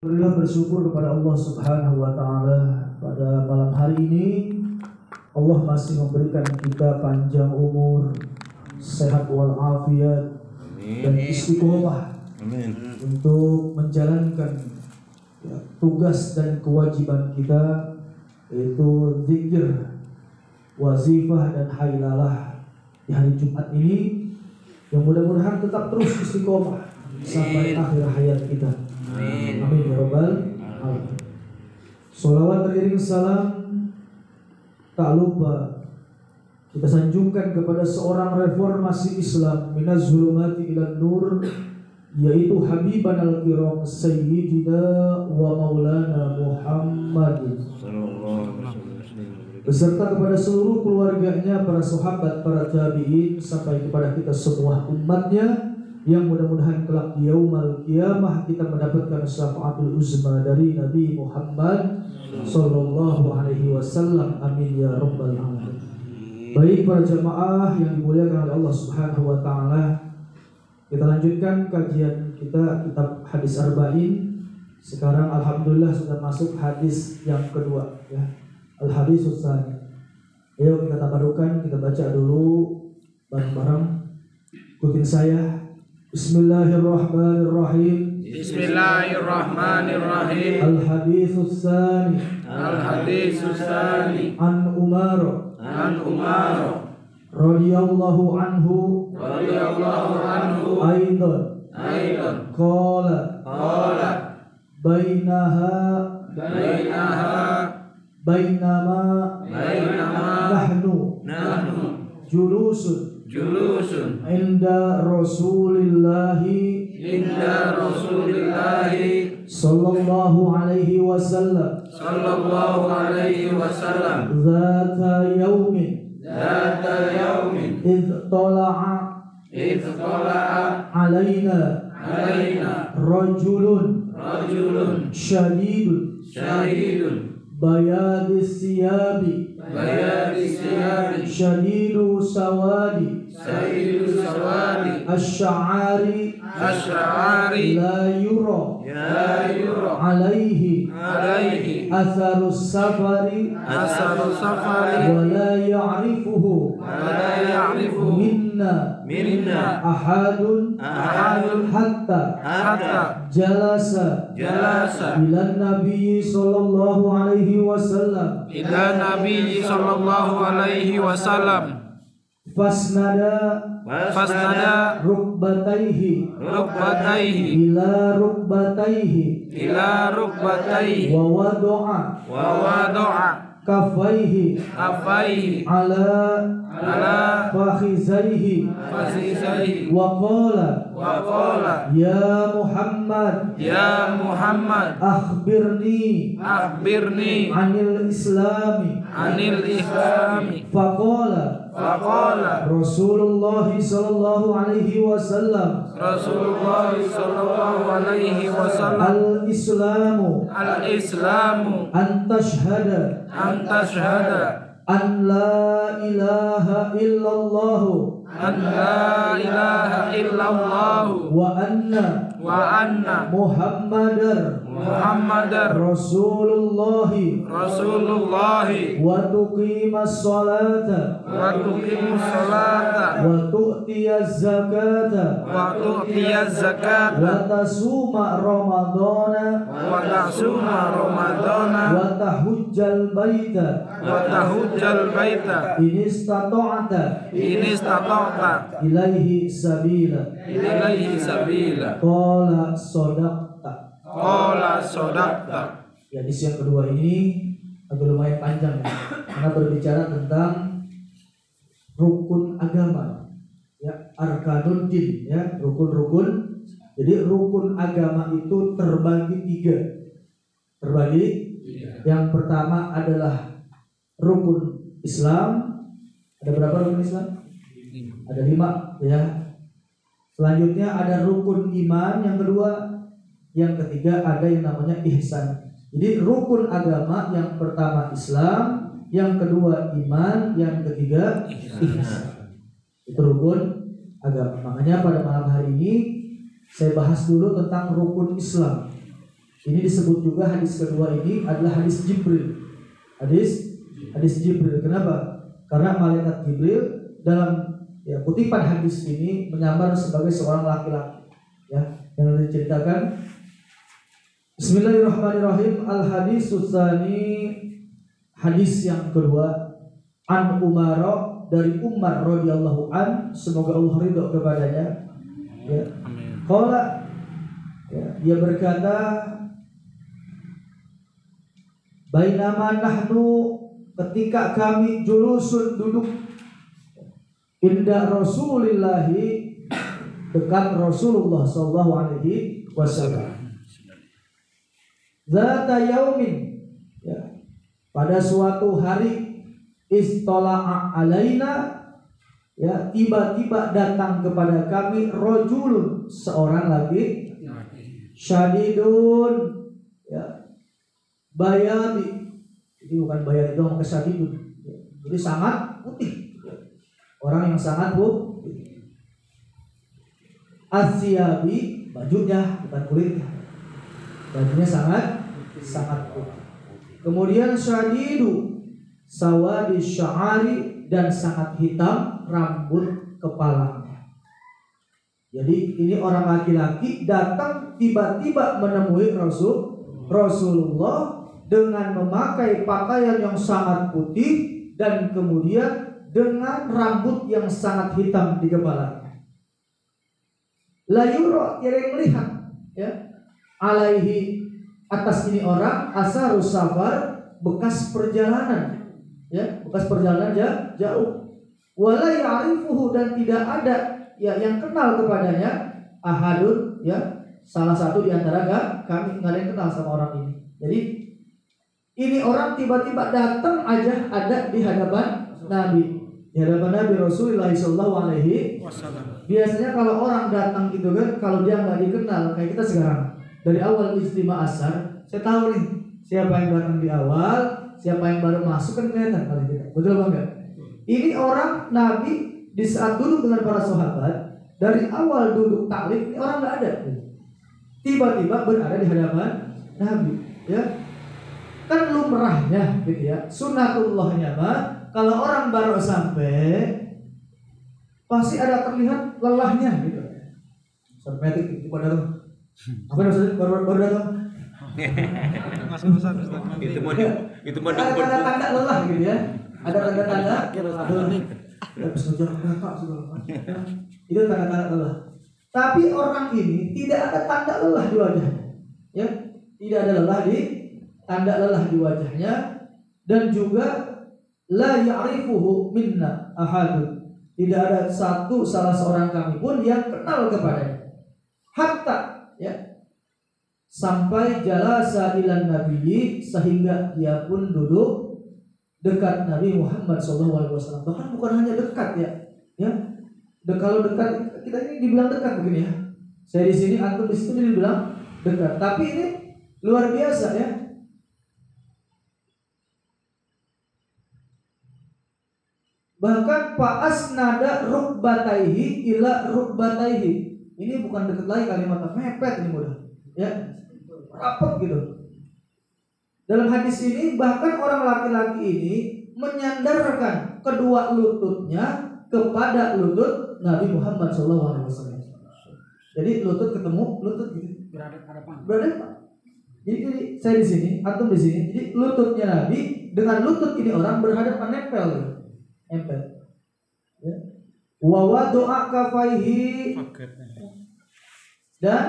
Alhamdulillah, bersyukur kepada Allah Subhanahu wa Ta'ala. Pada malam hari ini Allah masih memberikan kita panjang umur, sehat walafiat, dan istiqomah untuk menjalankan tugas dan kewajiban kita, yaitu zikir, wazifah dan hailalah di hari Jumat ini, yang mudah-mudahan tetap terus istiqomah sampai akhir hayat kita. Amin ya rabbal alamin. Sholawat beriring salam tak lupa kita sanjungkan kepada seorang reformasi Islam minaz zulumati ilan nur, yaitu Habiban al-Kiram Sayyidina wa Maulana Muhammad beserta kepada seluruh keluarganya, para sahabat, para tabi'in, sampai kepada kita semua umatnya, yang mudah-mudahan kelak di yaumul qiyamah kita mendapatkan syafaatul uzma dari Nabi Muhammad sallallahu alaihi wasallam. Amin ya rabbal alamin. Baik para jamaah yang dimuliakan oleh Allah Subhanahu wa taala, kita lanjutkan kajian kita kitab hadis arba'in. Sekarang alhamdulillah sudah masuk hadis yang kedua ya. Al-hadis tsani. Ayo kita tabarukan, kita baca dulu bareng-bareng. Ikutin saya. Bismillahirrahmanirrahim. Bismillahirrahmanirrahim. Al-hadits tsani. Al-hadits tsani. An Umar radhiyallahu anhu aidan qala bainama nahnu julusun inda Rasulillahi sallallahu alaihi wasallam zata yaumin idh tala'a alaina rajulun syadidun bayadis siyabi syadidu sawadi asy'ari la yura alaihi atharus safari wa la ya'rifuhu minna ahadun hatta jalasa ila Nabi sallallahu alaihi wasallam fasnada rukbataihi ila rukbataihi wa wada'a kafaihi ala fakhizaihi wa qala ya Muhammad akhbirni anil islami faqala Rasulullah sallallahu alaihi wasallam al-islamu an tashhada an la ilaha illallah wa anna Muhammadar Rasulullah wa tuqimas salata wa tu'tiyaz zakata wa tasuma ramadana wa tahujjal baita in istata'ta ilaihi sabila qala sadaqta. Ya, hadis yang kedua ini agak lumayan panjang ya, karena berbicara tentang rukun agama ya, arkanun din ya, rukun. Jadi rukun agama itu terbagi tiga. Yang pertama adalah rukun Islam. Ada berapa rukun Islam? Ada 5 ya. Selanjutnya ada rukun iman yang kedua. Yang ketiga ada yang namanya ihsan. Jadi rukun agama yang pertama Islam, yang kedua iman, yang ketiga ihsan. Itu rukun agama. Makanya pada malam hari ini saya bahas dulu tentang rukun Islam. Ini disebut juga hadis kedua ini adalah hadis Jibril. Hadis Jibril. Kenapa? Karena malaikat Jibril dalam kutipan hadis ini menyamar sebagai seorang laki-laki, ya, yang diceritakan. Bismillahirrahmanirrahim. Al-haditsus tsani, hadis yang kedua, an Umar, dari Umar radhiyallahu an, semoga Allah ridho kepadanya, ya. Qala, ya, dia berkata, bainama nahnu, ketika kami julusun duduk inda Rasulillahi, dekat Rasulullah sallallahu alaihi wasallam. Zata yaumin, ya, pada suatu hari, istola'a alaina, ya, tiba-tiba datang kepada kami rajulun, seorang lagi, syadidun, ya, bayadi. Jadi bukan bayadi doang, syadidun, ya. Jadi sangat putih, orang yang sangat putih. Asyabi, bajunya bukan kulitnya, bajunya sangat putih. Kemudian syadidu sawadi sya'ari, dan sangat hitam rambut kepalanya. Jadi ini orang laki-laki datang tiba-tiba menemui Rasulullah dengan memakai pakaian yang sangat putih dan kemudian dengan rambut yang sangat hitam di kepalanya. La yura, tiada melihat, ya, alaihi, atas ini orang, asarus safar, bekas perjalanan, ya, bekas perjalanan jauh. Wala ya'rifuhu, dan tidak ada, ya, yang kenal kepadanya, ahadun, ya, salah satu di antara kami nggak ada yang kenal sama orang ini. Jadi ini orang tiba-tiba datang aja ada di hadapan Nabi, di hadapan Nabi Rasulullah sallallahu alaihi wasallam. Biasanya kalau orang datang gitu kan, kalau dia nggak dikenal kayak kita sekarang, dari awal istimewa asar, saya tahu nih siapa yang datang di awal, siapa yang baru masuk, kan kelihatan kali kita. Betul apa enggak? Ini orang Nabi di saat duduk dengan para sahabat, dari awal duduk taklim, ini orang nggak ada. Tiba-tiba berada di hadapan Nabi, ya. Kan lumrahnya gitu ya, sunnatullahnya mah kalau orang baru sampai pasti ada terlihat lelahnya gitu. Sampai itu pada tuh. Apa maksudnya baru datang? Itu mah ada tanda lelah gitu ya. Ada tanda-tanda habis ngejar kakak segala macam. Itu tanda-tanda lelah. Tapi orang ini tidak ada tanda lelah di wajahnya. Ya, tidak ada tanda lelah di wajahnya, dan juga la ya'rifuhu minna ahadun, tidak ada salah seorang kami pun yang kenal kepadanya. Hatta, ya, sampai jalasa ilan nabiyyi, sehingga dia pun duduk dekat Nabi Muhammad SAW. Bahkan bukan hanya dekat, ya. Kalau dekat, kita ini dibilang dekat begini ya. Saya di sini, antum di situ dibilang dekat. Tapi ini luar biasa, ya. Bahkan fa'asnada rukbataihi ila rukbataihi. Ini bukan dekat lagi kalimat mepet ini mudah, ya, rapat gitu. Dalam hadis ini bahkan orang laki-laki ini menyandarkan kedua lututnya kepada lutut Nabi Muhammad SAW. Jadi lutut ketemu lutut gitu. Berhadapan. Jadi saya di sini, antum di sini. Jadi lututnya Nabi dengan lutut ini orang berhadapan, nempel. Ya. Wa wadu'a kafaihi, dan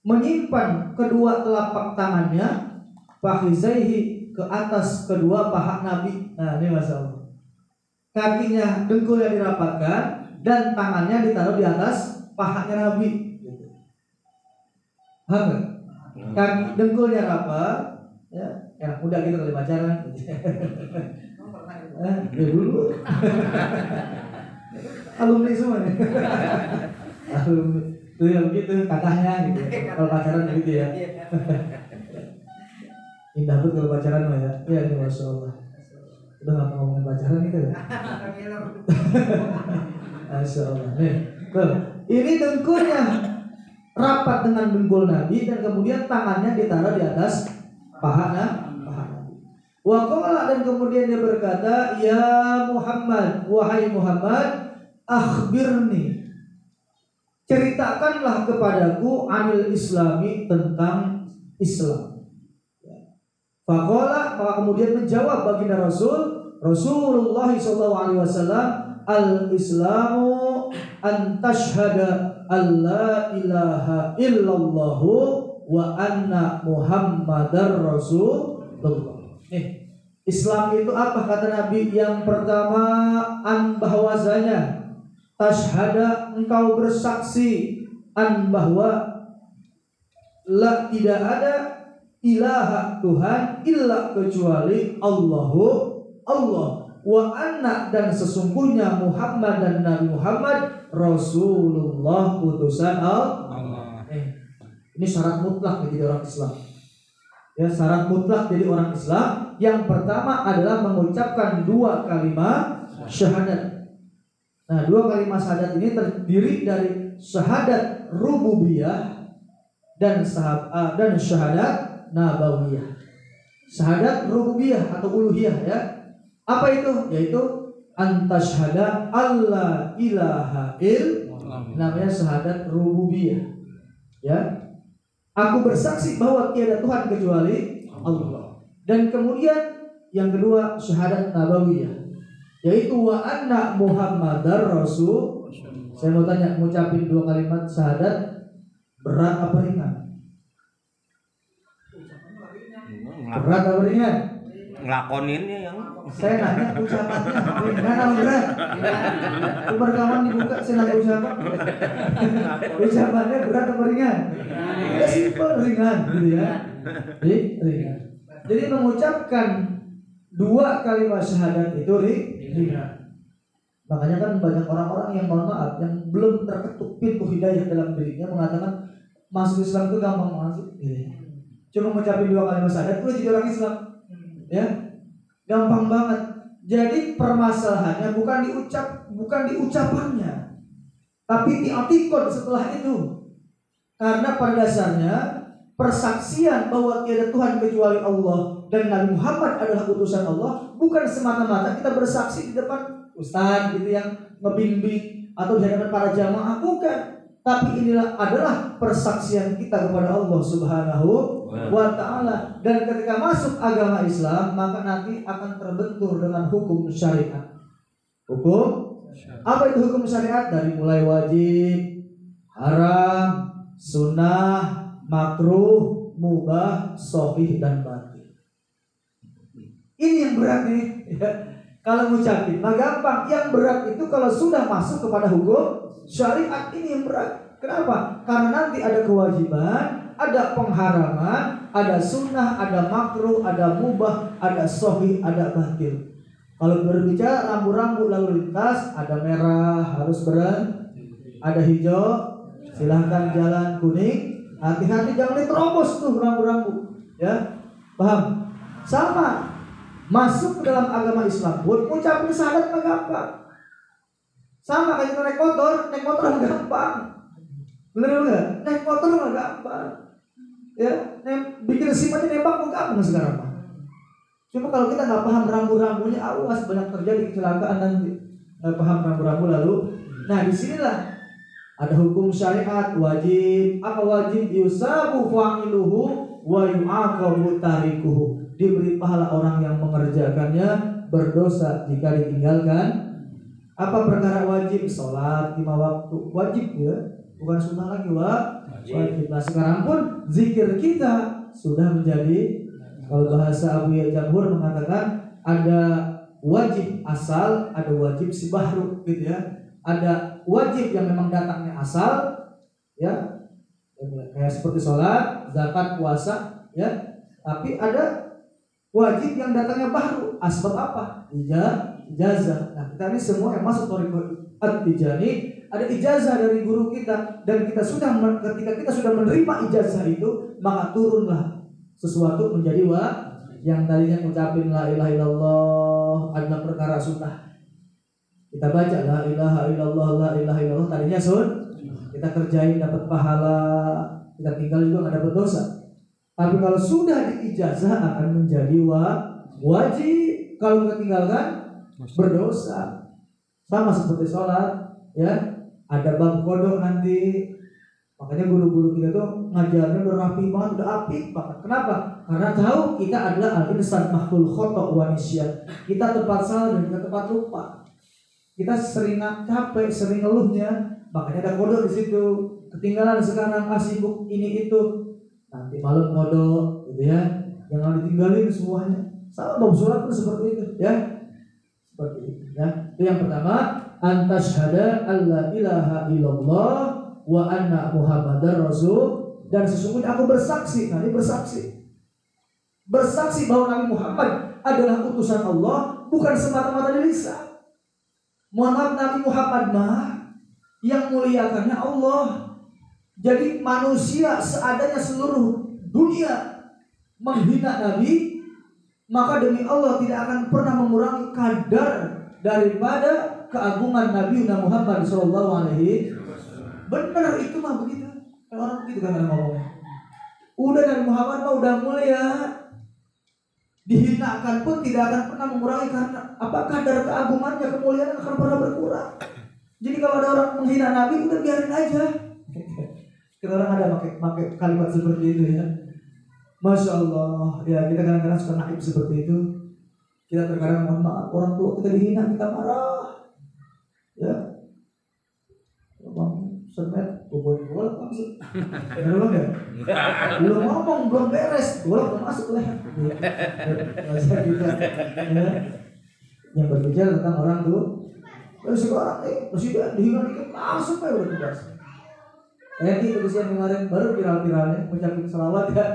menyimpan kedua telapak tangannya, fakhizaihi, ke atas kedua paha Nabi. Nah, ini masalah. Kakinya, dengkulnya dirapatkan dan tangannya ditaruh di atas pahanya Nabi. Paham nggak? Kaki dengkulnya rapat, ya, udah gitu kali pacaran. Dulu alumni semua nih. Alumni itu yang begitu katanya gitu. Kalau pacaran gitu ya. Indah tuh kalau pacaran mah ya. Ya ini masya Allah. Udah nggak ngomongin pacaran gitu ya. Masya Allah. Nih, tuh. Ini dengkulnya rapat dengan dengkul Nabi dan kemudian tangannya ditaruh di atas paha Nabi. Wa qala, dan kemudian dia berkata, ya Muhammad, wahai Muhammad, akhbirni, ceritakanlah kepadaku anil islami, tentang Islam. Faqala, maka kemudian menjawab baginda Rasulullah SAW, al-islamu an tashhada alla ilaha illallah wa anna muhammadar rasulullah. Islam itu apa kata Nabi? Yang pertama, an bahwasanya, tashhada engkau bersaksi, an bahwa, la tidak ada ilaha Tuhan illa kecuali Allah, wa anna dan sesungguhnya Muhammad dan Nabi Muhammad Rasulullah, utusan Allah. Ini syarat mutlak jadi orang Islam. Ya, syarat mutlak jadi orang Islam yang pertama adalah mengucapkan dua kalimat syahadat. Nah, dua kalimat syahadat ini terdiri dari syahadat rububiyah dan syahadat nabawiyah. Syahadat rububiyah atau uluhiyah, ya. Apa itu? Yaitu antashhada alla ilaha illallah. Namanya syahadat rububiyah. Ya. Aku bersaksi bahwa tiada Tuhan kecuali Allah. Dan kemudian yang kedua syahadat nabawiyah, yaitu wa anna Muhammadar Rasul. Saya mau tanya, ngucapin dua kalimat syahadat berat apa ringan? Berat apa ringan? Ngelakoninnya yang saya nanya ucapannya ringan atau berat? Itu rekaman dibuka, saya nanya ucapan. Ucapannya berat apa ringan? Ya simpel, ringan gitu ya. Jadi ringan. Jadi mengucapkan dua kalimat syahadat itu ringan. Makanya kan banyak orang-orang yang mohon maaf yang belum terketuk pintu hidayah dalam dirinya mengatakan masuk Islam itu gampang masuk. Cuma mengucapin dua kalimat syahadat udah jadi orang Islam. Ya. Gampang banget. Jadi permasalahannya bukan di ucapannya, tapi di i'tiqad setelah itu. Karena pada dasarnya persaksian bahwa tiada Tuhan kecuali Allah dan Nabi Muhammad adalah utusan Allah bukan semata-mata kita bersaksi di depan ustaz gitu yang ngebimbing atau di hadapan para jamaah, bukan. Tapi inilah adalah persaksian kita kepada Allah Subhanahu wa ta'ala. Dan ketika masuk agama Islam, maka nanti akan terbentur dengan hukum syariat. Hukum? Apa itu hukum syariat? Dari mulai wajib, haram, sunnah, makruh, mubah, sahih, dan batil. Ini yang berat nih ya. Kalau ngucapin mah gampang. Yang berat itu kalau sudah masuk kepada hukum syariat, ini yang berat. Kenapa? Karena nanti ada kewajiban, ada pengharaman, ada sunnah, ada makruh, ada mubah, ada sahih, ada batil. Kalau berbicara rambu-rambu lalu lintas, ada merah harus berhenti, ada hijau silahkan jalan, kuning hati-hati jangan diterobos tuh rambu-rambu. Ya, paham? Sama masuk ke dalam agama Islam pun ucapin syahadat mah gampang. Sama kayak kita naik motor gampang. Bener enggak? Naik motor mah gampang. Ya, bikin SIM aja nembak mah gampang sekarang mah. Cuma kalau kita nggak paham rambu-rambunya, awas banyak terjadi kecelakaan nanti. Nggak paham rambu-rambu lalu. Nah, disinilah ada hukum syariat wajib. Apa wajib? Yusabu fa'iluhu wa yu'aqabu tarikuhu. Diberi pahala orang yang mengerjakannya, berdosa jika ditinggalkan. Apa perkara wajib? Sholat 5 waktu wajib ya, bukan sunnah lagi wajib. Nah sekarang pun zikir kita sudah menjadi, kalau bahasa Abu Jamhur mengatakan ada wajib asal, ada wajib sibahru gitu ya. Ada wajib yang memang datangnya asal ya, kayak seperti sholat, zakat, puasa ya. Tapi ada wajib yang datangnya baru. Asbab apa? Ijazah. Nah kita ini semua yang masuk thariqah at-tijani ada ijazah dari guru kita, dan kita ketika kita sudah menerima ijazah itu, maka turunlah sesuatu menjadi yang tadinya mengucapin la ilaha illallah adalah perkara sunnah. Kita baca la ilaha illallah tadinya kita kita kerjain dapat pahala, kita tinggal juga nggak dapat dosa. Tapi kalau sudah diijazah akan menjadi wajib. Kalau kita tinggalkan berdosa. Sama seperti sholat, ya. Ada bab kodok nanti. Makanya guru-guru kita tuh ngajarnya udah rapi banget, udah apik banget. Kenapa? Karena tahu kita adalah al-insan makhluk khotok wa nisyan. Kita tempat salah dan kita tempat lupa. Kita sering capek, sering ngeluhnya, makanya ada kodok di situ. Ketinggalan sekarang, sibuk ini itu. Nanti malam kodok, gitu ya. Jangan ditinggalin semuanya. Sama bab surat pun seperti itu, ya. Seperti itu, ya. Itu yang pertama, antasyhada alla ilaha illallah wa anna muhammadar rasul, dan sesungguhnya aku bersaksi, nanti bersaksi bahwa Nabi Muhammad adalah utusan Allah, bukan semata-mata di lisan. Mohon maaf, Nabi Muhammad yang muliakannya Allah. Jadi manusia seadanya seluruh dunia menghina Nabi, maka demi Allah tidak akan pernah mengurangi kadar daripada keagungan Nabi Muhammad SAW. Benar itu mah begitu. Orang begitu kan ngomongnya. Udah Nabi Muhammad mah udah mulia. Dihinakan pun tidak akan pernah mengurangi, karena apakah kadar keagungannya, kemuliaan akan pernah berkurang. Jadi kalau ada orang menghina Nabi, udah biarin aja. Kita orang ada pakai kalimat seperti itu, ya. Masya Allah, ya kita kadang-kadang suka naib seperti itu. Kita terkadang mohon maaf, orang tua kita dihina, kita marah, ya. Bang Semet, boboin golok langsung. Bener bang ya? Belum ngomong, belum beres, golok belum masuk lah. Masa kita, ya. Yang berbicara tentang orang tuh, dan sekarang presiden dihina dikit langsung udah tugas. Ini tulisan kemarin baru viral-viralnya mengucapkan selawat, ya.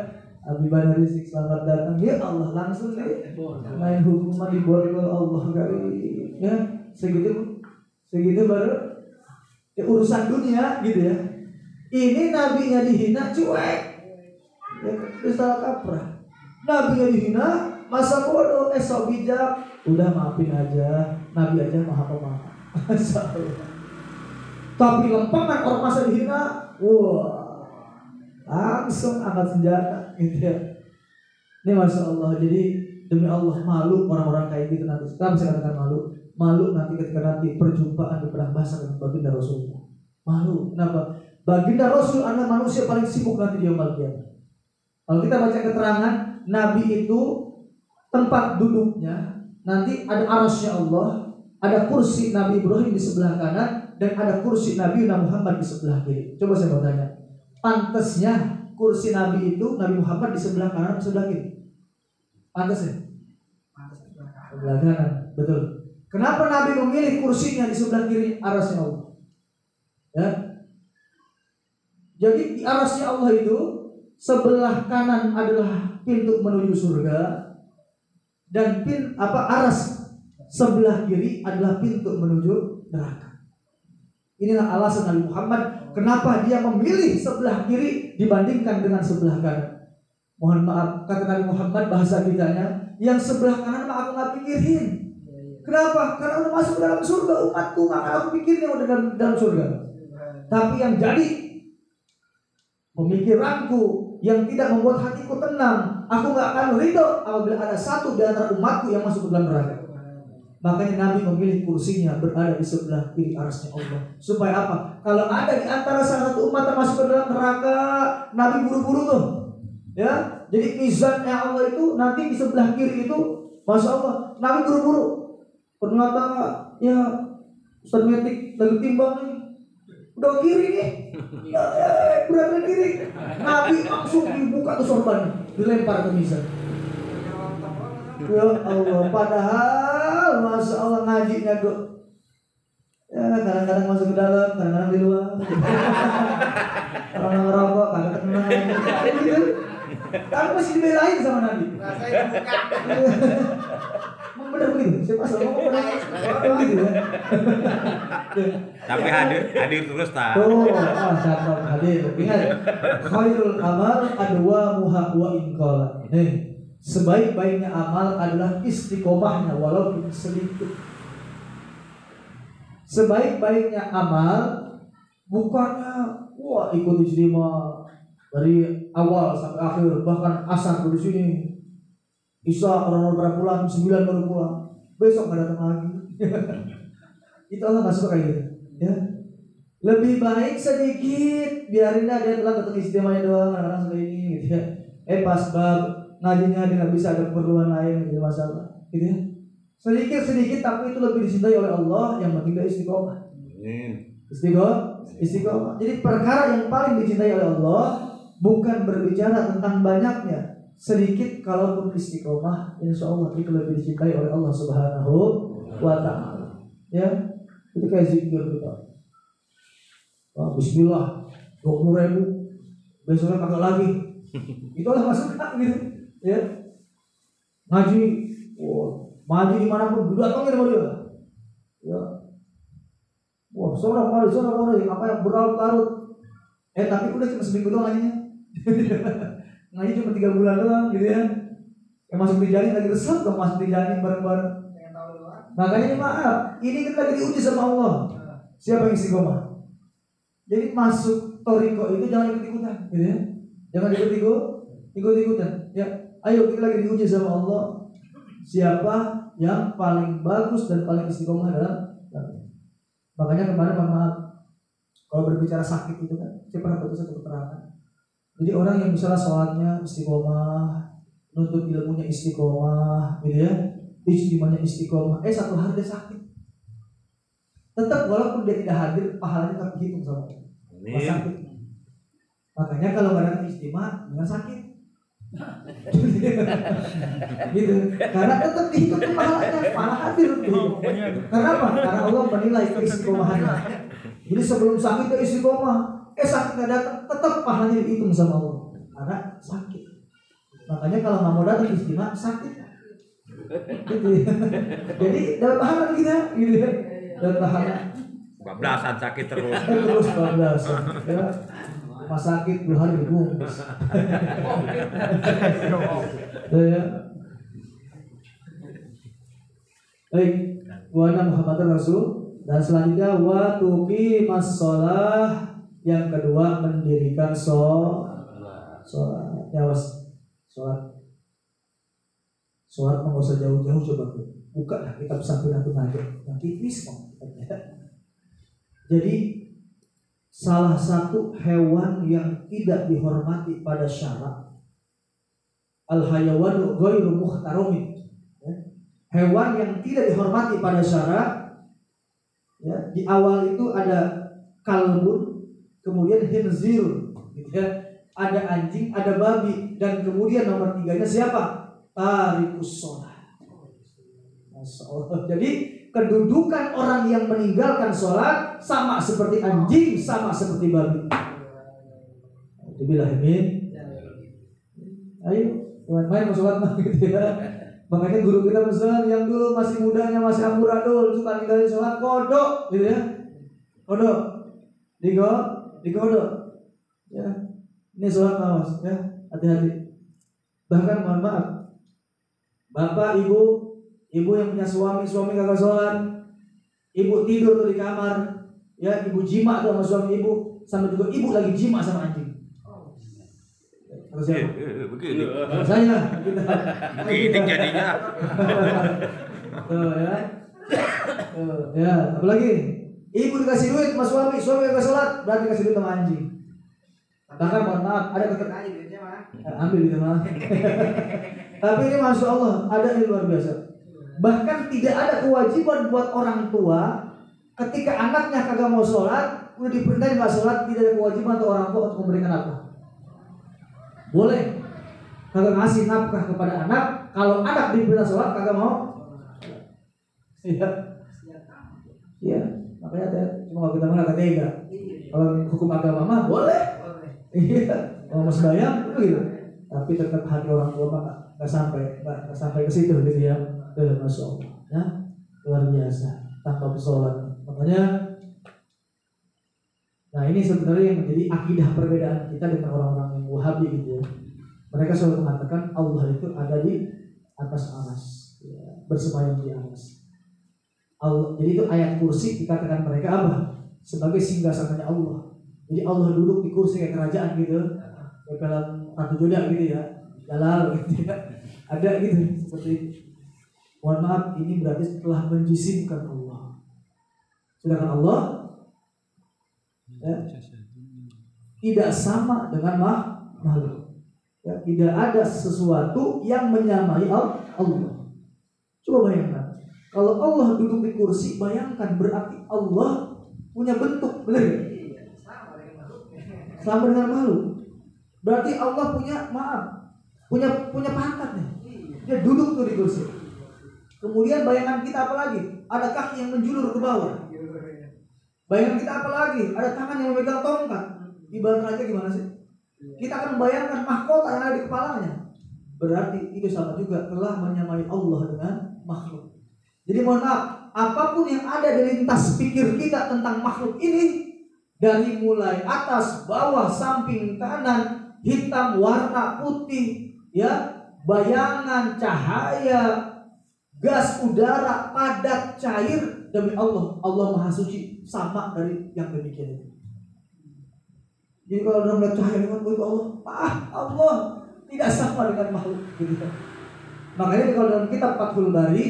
Habibana Rizik selamat datang, ya Allah, langsung nih main hukuman di borgol Allah kali, ya. Segitu baru ya, urusan dunia gitu ya. Ini nabinya dihina cuek, ya, salah kaprah. Nabinya dihina masa bodoh, sok bijak, udah maafin aja, Nabi aja maha pemaaf. Tapi lempengan orang masa dihina, wah, langsung angkat senjata gitu ya. Ini Masya Allah. Jadi demi Allah, malu orang-orang kayak gitu nanti. Kenapa saya katakan malu? Malu nanti ketika nanti perjumpaan di perang bahasa dengan baginda Rasulullah. Malu, kenapa? Baginda Rasul adalah manusia paling sibuk nanti di yaumul qiyamah. Kalau kita baca keterangan, Nabi itu tempat duduknya nanti ada arasy Allah, ada kursi Nabi Ibrahim di sebelah kanan, dan ada kursi Nabi Muhammad di sebelah kiri. Coba saya mau tanya, pantasnya kursi Nabi itu Nabi Muhammad di sebelah kanan atau sebelah kiri? Pantas ya? Pantas sebelah kanan, betul. Kenapa Nabi memilih kursinya di sebelah kiri arasnya Allah? Ya. Jadi di arasnya Allah itu sebelah kanan adalah pintu menuju surga, dan aras sebelah kiri adalah pintu menuju neraka. Inilah alasan Nabi Muhammad kenapa dia memilih sebelah kiri dibandingkan dengan sebelah kanan. Mohon maaf, kata Nabi Muhammad bahasa kitanya, yang sebelah kanan mah aku nggak pikirin. Kenapa? Karena udah masuk dalam surga umatku, maka aku pikirnya udah dalam surga. Tapi yang jadi pemikiranku yang tidak membuat hatiku tenang, aku nggak akan ridho apabila ada satu di antara umatku yang masuk ke dalam neraka. Makanya Nabi memilih kursinya berada di sebelah kiri arasnya Allah. Supaya apa? Kalau ada di antara salah satu umat yang masuk ke dalam neraka, Nabi buru-buru tuh, ya. Jadi mizannya Allah itu nanti di sebelah kiri itu, Masya Allah, Nabi buru-buru. Ternyata ya Ustaz Metik lagi timbang nih, udah kiri nih, berada kiri. Nabi langsung dibuka tuh sorbannya, dilempar ke mizan. Ya Allah, padahal Masya Allah ngajinya kok, ya kadang-kadang masuk ke dalam, kadang-kadang di luar. Orang ngerokok, kadang-kadang gitu. Tapi masih dibelain sama Nabi. Benar begitu, siapa ngomong begitu ya. Tapi hadir terus tak. Siapa hadir? Ingat, khairul amal adwamuha wa in qala. Nih, sebaik-baiknya amal adalah istiqomahnya walaupun sedikit. Sebaik-baiknya amal Bukannya wah ikut istimewa dari awal sampai akhir, bahkan asar di sini, Isya orang baru pulang, 9 baru pulang, besok nggak datang lagi. Itu Allah nggak suka kayak gitu, ya. Lebih baik sedikit, biarin dah dia telah datang istimewanya doang, kadang-kadang seperti ini, gitu ya. Pas bab ngajinya dia nggak bisa, ada keperluan lain, gitu masalah, gitu ya. Sedikit tapi itu lebih dicintai oleh Allah, yang penting dia istiqomah. Istiqomah. Jadi perkara yang paling dicintai oleh Allah bukan berbicara tentang banyaknya, sedikit kalaupun istiqomah, insya Allah itu lebih dicintai oleh Allah Subhanahu wa Ta'ala. Ya, itu kayak zikir kita. Bismillah, 20.000, besoknya kagak lagi. Itulah masuknya gitu. Ya, ngaji, maju dimanapun, datangin sama dia. Ya, wah, seorang kali, apa yang berlarut-larut. Tapi udah cuma seminggu doang ngajinya. Ngaji cuma 3 bulan doang gitu ya. Yang masuk di jalan lagi resep dong, masuk di jalan bareng-bareng. Makanya ini maaf, ini kita lagi diuji sama Allah. Siapa yang istiqomah? Jadi masuk toriko itu jangan ikut-ikutan, gitu ya. Jangan ikut-ikutan. Ya, ayo kita lagi diuji sama Allah. Siapa yang paling bagus dan paling istiqomah dalam. Makanya kemarin maaf, kalau berbicara sakit itu kan, saya pernah baca satu keterangan. Jadi orang yang misalnya sholatnya istiqomah, nuntut ilmunya istiqomah, gitu ya, ijtimanya istiqomah, satu hari dia sakit. Tetap walaupun dia tidak hadir, pahalanya tetap dihitung sama dia. Sakit. Makanya kalau nggak ada ijtima, jangan sakit. Gitu. Karena tetap dihitung pahalanya, pahala hadir. Karena apa? Karena Allah menilai istiqomahannya. Jadi sebelum sakit dia istiqomah, sakit nggak datang, tetap pahalanya dihitung sama Allah. Karena sakit. Makanya kalau nggak mau datang ijtima, sakit. Gitu. Jadi dapat pahala kita, gitu ya. Dapat pahala. Bablasan sakit terus. Terus bablasan. Ya. Pas sakit 2 hari dibungkus. Ya. Baik, wa anna Muhammadar Rasul. Dan selanjutnya wa tuqimas shalah, yang kedua mendirikan sholat. Ya was, sholat nggak usah jauh-jauh, coba buka lah kitab Safinatun Najah yang tipis kok. Jadi salah satu hewan yang tidak dihormati pada syarak, al-hayawanu ghairu muhtaramin, ya. Hewan yang tidak dihormati pada syarak, ya, di awal itu ada kalbun, kemudian khinzir, gitu ya. Ada anjing, ada babi, dan kemudian nomor 3-nya siapa? Tarikus sholat. Jadi kedudukan orang yang meninggalkan sholat sama seperti anjing, sama seperti babi. Bismillahirrahmanirrahim. Ayo, main sholat gitu ya. Makanya guru kita misalnya yang dulu masih mudanya, masih amburadul, suka ninggalin sholat, kodok gitu ya. Kodok, digodok. Ya. Ini sholat awas ya, hati-hati. Bahkan mohon maaf, bapak, ibu yang punya suami kagak sholat, ibu tidur tuh di kamar, ya, ibu jima tuh sama suami ibu, sama juga ibu lagi jima sama anjing. Terus ya, begini. saya Begini jadinya. Tuh ya. Ya, apalagi ibu dikasih duit sama suami kagak sholat, berarti kasih duit sama anjing. Bahkan mohon maaf, ada ketentuan duitnya mah. Ambil gitu mah. Tapi ini masya Allah, ada yang luar biasa. Bahkan tidak ada kewajiban buat orang tua ketika anaknya kagak mau sholat, udah diperintahin nggak sholat, tidak ada kewajiban untuk orang tua untuk memberikan apa. Boleh kagak ngasih nafkah kepada anak, kalau anak diperintah sholat kagak mau. Iya. Iya. Makanya cuma kita mengatakan tega. Kalau hukum agama mah boleh. Iya. Kalau mau sembahyang itu gitu. Tapi tetap hati orang tua mah nggak sampai ke situ gitu ya. Masya Allah, ya, luar biasa tanpa sholat. Makanya, nah ini sebenarnya yang menjadi akidah perbedaan kita dengan orang-orang yang Wahabi gitu ya. Mereka selalu mengatakan Allah itu ada di atas aras, ya, bersemayam di aras. Allah, jadi itu ayat kursi dikatakan mereka apa? sebagai singgasananya Allah. Jadi Allah duduk di kursi kayak kerajaan gitu, kayak film Ratu Joda gitu ya, Jalal gitu ya, ada gitu seperti itu. Mohon maaf, ini berarti telah menjisimkan Allah. Sedangkan Allah ya, tidak sama dengan makhluk. Ya, tidak ada sesuatu yang menyamai Allah. Coba bayangkan, kalau Allah duduk di kursi, bayangkan berarti Allah punya bentuk, benar ya? Sama dengan makhluk. Berarti Allah punya pangkat nih. Dia duduk tuh di kursi. Kemudian bayangan kita apa lagi? Ada kaki yang menjulur ke bawah. Bayangan kita apa lagi? Ada tangan yang memegang tongkat. Ibarat raja gimana sih? Kita akan membayangkan mahkota yang ada di kepalanya. Berarti itu sama juga telah menyamai Allah dengan makhluk. Jadi mohon maaf, apapun yang ada di lintas pikir kita tentang makhluk ini, dari mulai atas, bawah, samping, kanan, hitam, warna, putih, ya, bayangan, cahaya, gas, udara, padat, cair, demi Allah, Allah Maha Suci sama dari yang demikian itu. Jadi kalau dalam melihat cahaya dengan itu Allah tidak sama dengan makhluk gitu. Makanya kalau dalam kitab Fathul Bari,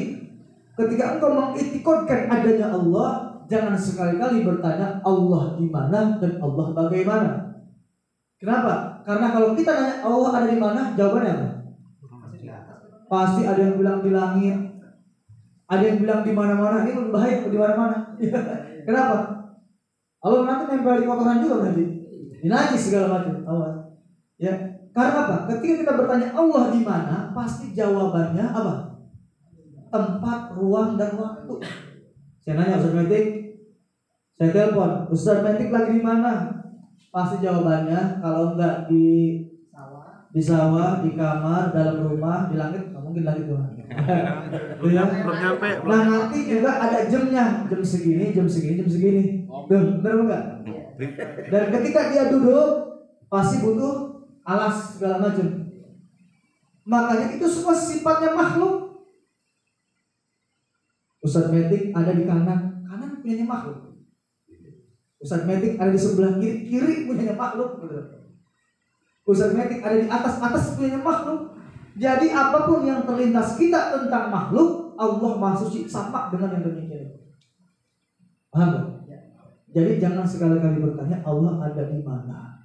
ketika engkau mengiktikadkan adanya Allah, jangan sekali-kali bertanya Allah di mana dan Allah bagaimana. Kenapa? Karena kalau kita nanya Allah ada di mana, jawabannya apa? Pasti ada yang bilang di langit, ada yang bilang di mana-mana. Ini berbahaya di mana-mana. Kenapa? Allah nanti nempel di kotoran juga berarti. Dinajis segala macam. Awas. Ya. Karena apa? Ketika kita bertanya Allah di mana, pasti jawabannya apa? Tempat, ruang, dan waktu. Saya nanya Ustaz Metik, saya telepon, Ustaz Metik lagi di mana? Pasti jawabannya kalau enggak di sawah, di kamar, dalam rumah, di langit, nggak mungkin lagi tuh. Belum nyampe. Nah nanti juga ada jamnya, jam segini, jam segini, jam segini. Tuh, benar enggak? Dan ketika dia duduk, pasti butuh alas segala macam. Makanya itu semua sifatnya makhluk. Ustaz Metik ada di kanan punyanya makhluk. Ustaz Metik ada di sebelah kiri punyanya makhluk. Ustaz Metik ada di atas punyanya makhluk. Jadi apapun yang terlintas kita tentang makhluk, Allah Maha Suci sama dengan yang demikian. Paham? Jadi jangan sekali-kali bertanya Allah ada di mana.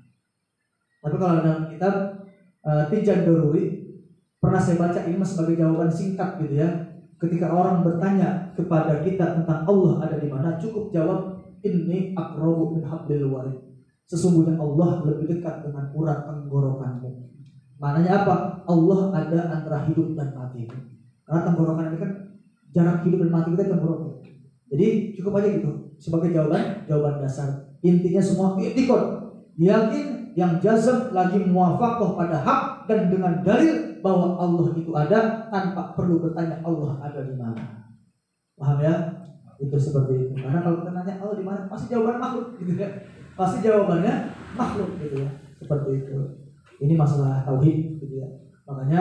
Tapi kalau dalam kitab Tijan Doruri, pernah saya baca ini sebagai jawaban singkat gitu ya. Ketika orang bertanya kepada kita tentang Allah ada di mana, cukup jawab inni aqrabu min hablil warid. Sesungguhnya Allah lebih dekat dengan urat tenggorokanmu. Maknanya apa? Allah ada antara hidup dan mati. Karena tenggorokan ini kan jarak hidup dan mati kita tenggorokan. Jadi cukup aja gitu sebagai jawaban dasar. Intinya semua i'tiqad, yakin yang jazm lagi muwafaqah pada hak dan dengan dalil bahwa Allah itu ada tanpa perlu bertanya Allah ada di mana. Paham ya? Itu seperti itu. Karena kalau kita nanya Allah di mana, pasti jawabannya makhluk gitu ya. Pasti jawabannya makhluk gitu ya. Seperti itu. Ini masalah tauhid gitu ya. Makanya